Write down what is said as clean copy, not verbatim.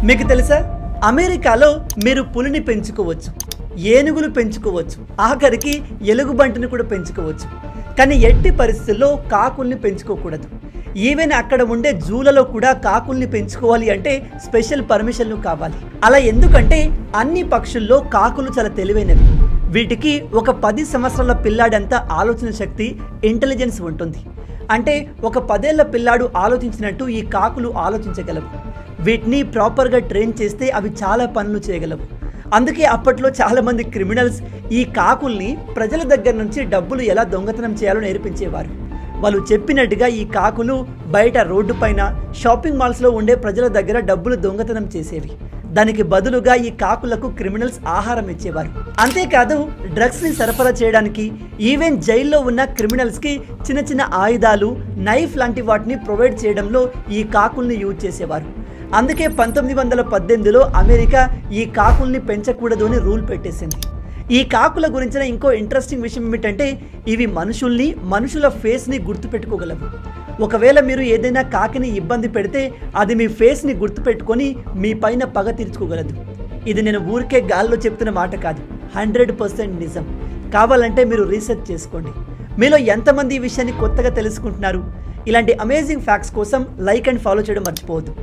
మీకు తెలుసా, అమెరికాలో మీరు పులిని పెంచుకోవచ్చు, ఏనుగులు పెంచుకోవచ్చు, ఆఖరికి ఎలుగుబంటిని కూడా పెంచుకోవచ్చు. కానీ ఎట్టి పరిస్థితుల్లో కాకుల్ని పెంచుకోకూడదు. ఈవెన్ అక్కడ ఉండే జూలలో కూడా కాకుల్ని పెంచుకోవాలి అంటే స్పెషల్ పర్మిషన్లు కావాలి. అలా ఎందుకంటే అన్ని పక్షుల్లో కాకులు చాలా తెలివైనవి. వీటికి ఒక 10 సంవత్సరాల పిల్లాడంత ఆలోచన శక్తి, ఇంటెలిజెన్స్ ఉంటుంది. అంటే ఒక 10 ఏళ్ల పిల్లాడు ఆలోచించినట్టు ఈ కాకులు ఆలోచించగలవు. వీటిని ప్రాపర్గా ట్రైన్ చేస్తే అవి చాలా పనులు చేయగలవు. అందుకే అప్పట్లో చాలామంది క్రిమినల్స్ ఈ కాకుల్ని ప్రజల దగ్గర నుంచి డబ్బులు ఎలా దొంగతనం చేయాలో నేర్పించేవారు. వాళ్ళు చెప్పినట్టుగా ఈ కాకులు బయట రోడ్డు పైన, షాపింగ్ మాల్స్లో ఉండే ప్రజల దగ్గర డబ్బులు దొంగతనం చేసేవి. దానికి బదులుగా ఈ కాకులకు క్రిమినల్స్ ఆహారం ఇచ్చేవారు. అంతేకాదు డ్రగ్స్ని సరఫరా చేయడానికి, ఈవెన్ జైల్లో ఉన్న క్రిమినల్స్కి చిన్న చిన్న ఆయుధాలు, నైఫ్ లాంటి వాటిని ప్రొవైడ్ చేయడంలో ఈ కాకుల్ని యూజ్ చేసేవారు. అందుకే 1918లో అమెరికా ఈ కాకుల్ని పెంచకూడదు అని రూల్ పెట్టేసింది. ఈ కాకుల గురించిన ఇంకో ఇంట్రెస్టింగ్ విషయం ఏమిటంటే ఇవి మనుషుల ఫేస్ని గుర్తుపెట్టుకోగలవు. ఒకవేళ మీరు ఏదైనా కాకిని ఇబ్బంది పెడితే అది మీ ఫేస్ని గుర్తుపెట్టుకొని మీ పైన పగ తీర్చుకోగలదు. ఇది నేను ఊరికే గాల్లో చెప్తున్న మాట కాదు, 100% నిజం. కావాలంటే మీరు రీసెర్చ్ చేసుకోండి. మీలో ఎంతమంది ఈ విషయాన్ని కొత్తగా తెలుసుకుంటున్నారు? ఇలాంటి అమేజింగ్ ఫ్యాక్ట్స్ కోసం లైక్ అండ్ ఫాలో చేయడం మర్చిపోవద్దు.